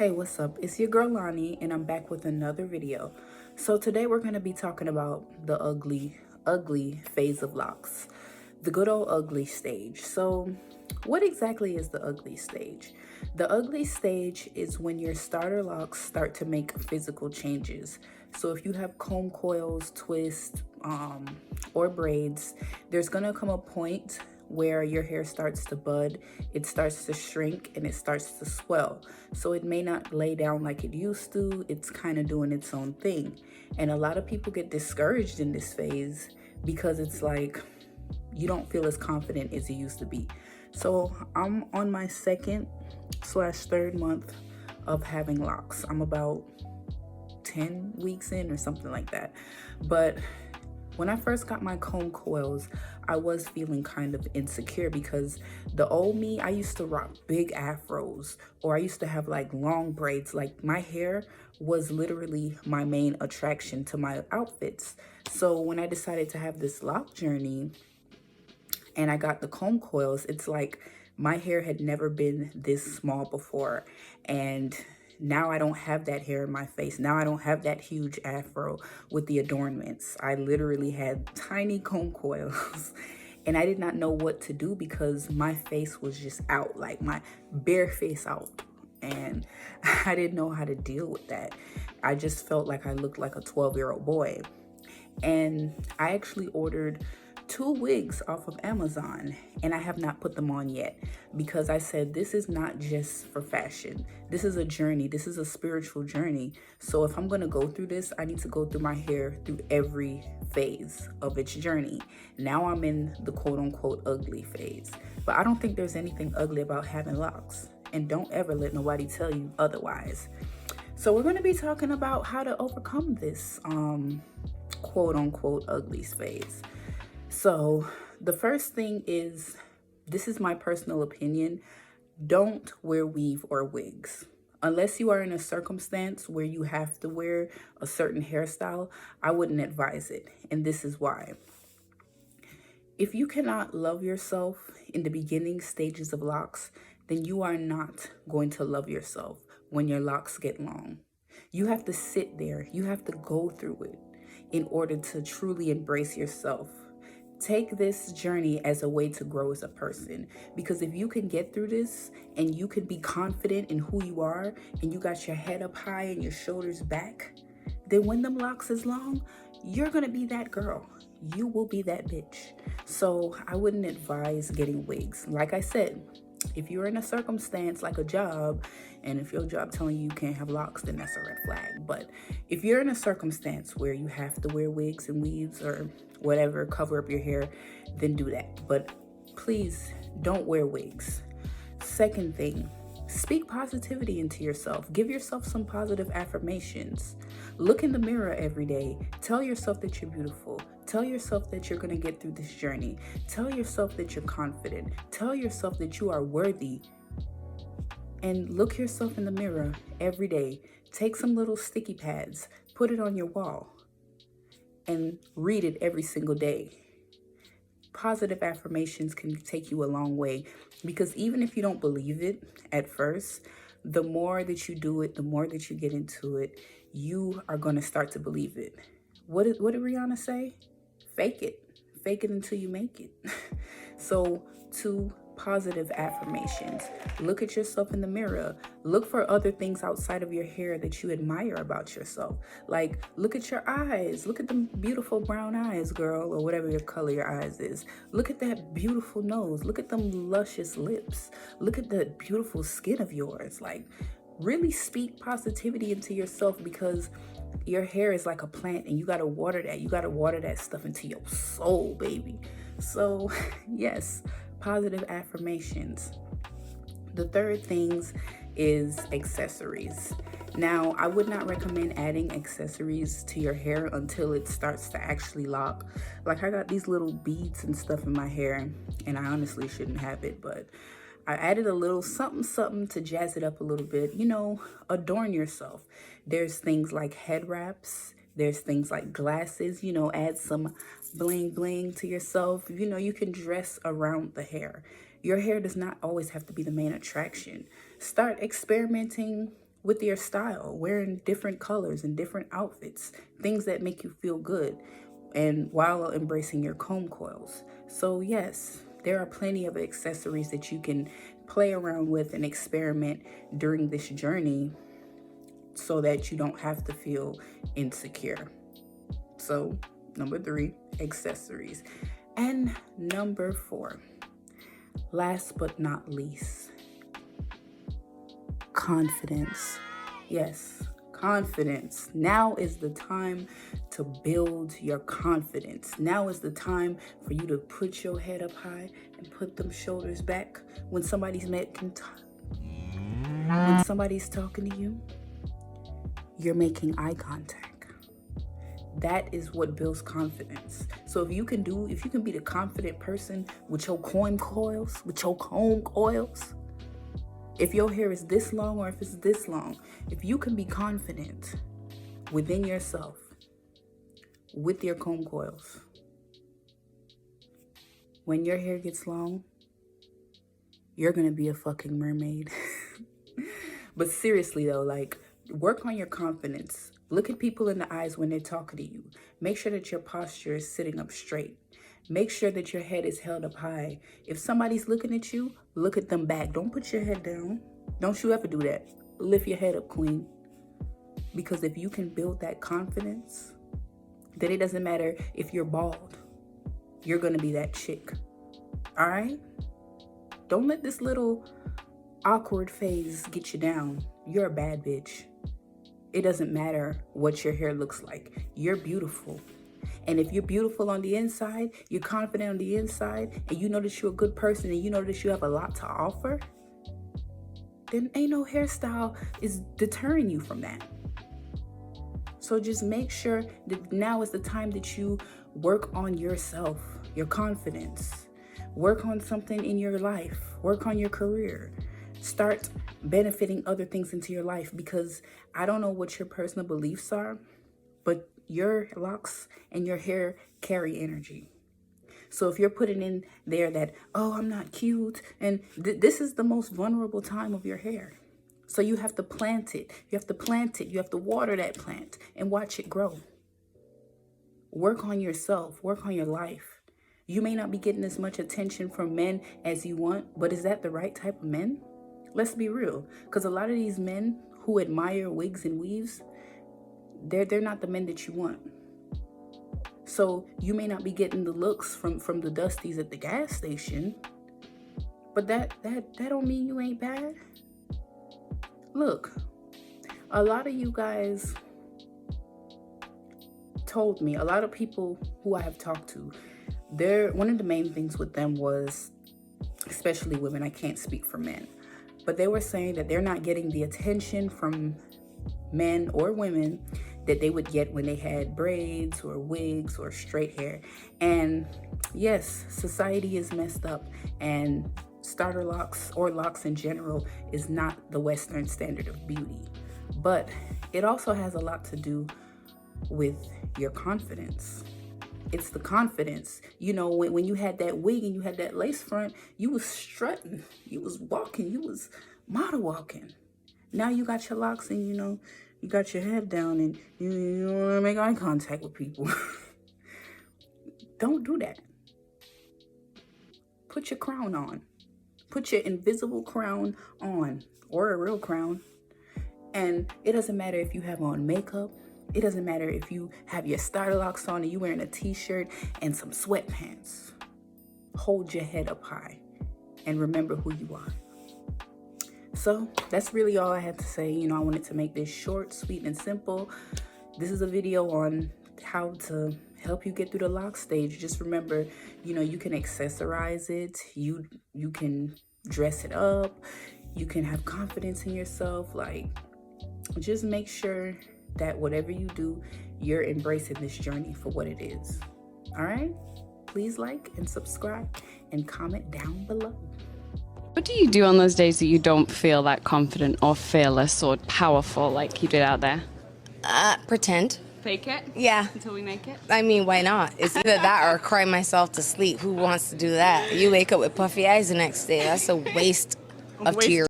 Hey, what's up? It's your girl Lonnie, and I'm back with another video. So today we're going to be talking about the ugly phase of locks, the good old ugly stage. So what exactly is the ugly stage? The ugly stage is when your starter locks start to make physical changes. So if you have comb coils, twists, or braids, there's going to come a point where your hair starts to bud, it starts to shrink, and it starts to swell. So it may not lay down like it used to. It's kind of doing its own thing. And a lot of people get discouraged in this phase because it's like you don't feel as confident as you used to be. So I'm on my second/third month of having locks. I'm about 10 weeks in or something like that. But when I first got my comb coils, I was feeling kind of insecure because the old me, I used to rock big afros, or I used to have like long braids. Like my hair was literally my main attraction to my outfits. So when I decided to have this lock journey and I got the comb coils, it's like my hair had never been this small before. And now I don't have that hair in my face. Now I don't have that huge afro with the adornments. I literally had tiny comb coils and I did not know what to do because my face was just out, like my bare face out. And I didn't know how to deal with that. I just felt like I looked like a 12-year-old boy. And I actually ordered 2 wigs off of Amazon, and I have not put them on yet because I said this is not just for fashion. This is a journey. This is a spiritual journey. So if I'm going to go through this, I need to go through my hair through every phase of its journey. Now I'm in the quote unquote ugly phase, but I don't think there's anything ugly about having locks, and don't ever let nobody tell you otherwise. So we're going to be talking about how to overcome this quote unquote ugly phase. So the first thing is, this is my personal opinion, don't wear weave or wigs. Unless you are in a circumstance where you have to wear a certain hairstyle, I wouldn't advise it. And this is why. If you cannot love yourself in the beginning stages of locks, then you are not going to love yourself when your locks get long. You have to sit there. You have to go through it in order to truly embrace yourself. Take this journey as a way to grow as a person, because if you can get through this and you can be confident in who you are and you got your head up high and your shoulders back, then when them locks is long, you're gonna be that girl. You will be that bitch. So I wouldn't advise getting wigs. Like I said, if you're in a circumstance like a job, and if your job telling you can't have locks, then that's a red flag. But if you're in a circumstance where you have to wear wigs and weaves or whatever, cover up your hair, then do that. But please don't wear wigs. Second thing, speak positivity into yourself. Give yourself some positive affirmations. Look in the mirror every day. Tell yourself that you're beautiful. Tell yourself that you're going to get through this journey. Tell yourself that you're confident. Tell yourself that you are worthy. And look yourself in the mirror every day. Take some little sticky pads, put it on your wall, and read it every single day. Positive affirmations can take you a long way, because even if you don't believe it at first, the more that you do it, the more that you get into it, you are going to start to believe it. What did Rihanna say? Fake it. Fake it until you make it. So, 2 positive affirmations. Look at yourself in the mirror. Look for other things outside of your hair that you admire about yourself. Like, look at your eyes. Look at them beautiful brown eyes, girl, or whatever your color your eyes is. Look at that beautiful nose. Look at them luscious lips. Look at the beautiful skin of yours. Like, really speak positivity into yourself, because your hair is like a plant and you got to water that. You got to water that stuff into your soul, baby. So, yes, positive affirmations. The third things is accessories. Now, I would not recommend adding accessories to your hair until it starts to actually lock. Like, I got these little beads and stuff in my hair, and I honestly shouldn't have it, but I added a little something to jazz it up a little bit. Adorn yourself. There's things like head wraps. There's things like glasses. Add some bling bling to yourself. You can dress around the hair. Your hair does not always have to be the main attraction. Start experimenting with your style, wearing different colors and different outfits, things that make you feel good, and while embracing your comb coils. So yes, there are plenty of accessories that you can play around with and experiment during this journey so that you don't have to feel insecure. So number 3, accessories. And number 4, last but not least, confidence. Yes, confidence. Now is the time to build your confidence. Now is the time for you to put your head up high and put them shoulders back when somebody's when somebody's talking to you. You're making eye contact. That is what builds confidence. So if you can be the confident person with your comb coils, if your hair is this long or if it's this long, if you can be confident within yourself with your comb coils, when your hair gets long, you're gonna be a fucking mermaid. But seriously though, like, work on your confidence. Look at people in the eyes when they're talking to you. Make sure that your posture is sitting up straight. Make sure that your head is held up high. If somebody's looking at you, look at them back. Don't put your head down. Don't you ever do that. Lift your head up, queen. Because if you can build that confidence, then it doesn't matter if you're bald. You're going to be that chick. All right? Don't let this little awkward phase get you down. You're a bad bitch. It doesn't matter what your hair looks like. You're beautiful. And if you're beautiful on the inside, you're confident on the inside, and you know that you're a good person and you know that you have a lot to offer, then ain't no hairstyle is deterring you from that. So just make sure that now is the time that you work on yourself, your confidence. Work on something in your life. Work on your career. Start benefiting other things into your life, because I don't know what your personal beliefs are, but your locks and your hair carry energy. So if you're putting in there that, oh, I'm not cute, and this is the most vulnerable time of your hair. So you have to plant it. You have to plant it. You have to water that plant and watch it grow. Work on yourself. Work on your life. You may not be getting as much attention from men as you want, but is that the right type of men? Let's be real, because a lot of these men who admire wigs and weaves, they're not the men that you want. So you may not be getting the looks from the dusties at the gas station, but that don't mean you ain't bad. Look, a lot of you guys told me, a lot of people who I have talked to, one of the main things with them was, especially women, I can't speak for men, but they were saying that they're not getting the attention from men or women that they would get when they had braids or wigs or straight hair. And yes, society is messed up, and starter locks or locks in general is not the Western standard of beauty. But it also has a lot to do with your confidence. It's the confidence. You know, when you had that wig and you had that lace front, you was strutting, you was walking, you was model walking. Now you got your locks and, you know, you got your head down and you want to make eye contact with people. Don't do that. Put your crown on. Put your invisible crown on, or a real crown. And it doesn't matter if you have on makeup. It doesn't matter if you have your starter locks on and you wearing a t-shirt and some sweatpants. Hold your head up high and remember who you are. So that's really all I had to say. You know, I wanted to make this short, sweet, and simple. This is a video on how to help you get through the lock stage. Just remember, you know, you can accessorize it. You can dress it up. You can have confidence in yourself. Like, just make sure that whatever you do, you're embracing this journey for what it is. All right? Please like and subscribe and comment down below. What do you do on those days that you don't feel that confident or fearless or powerful like you did out there? Pretend. Fake it? Yeah. Until we make it? I mean, why not? It's either that or cry myself to sleep. Who wants to do that? You wake up with puffy eyes the next day. That's a waste of tears.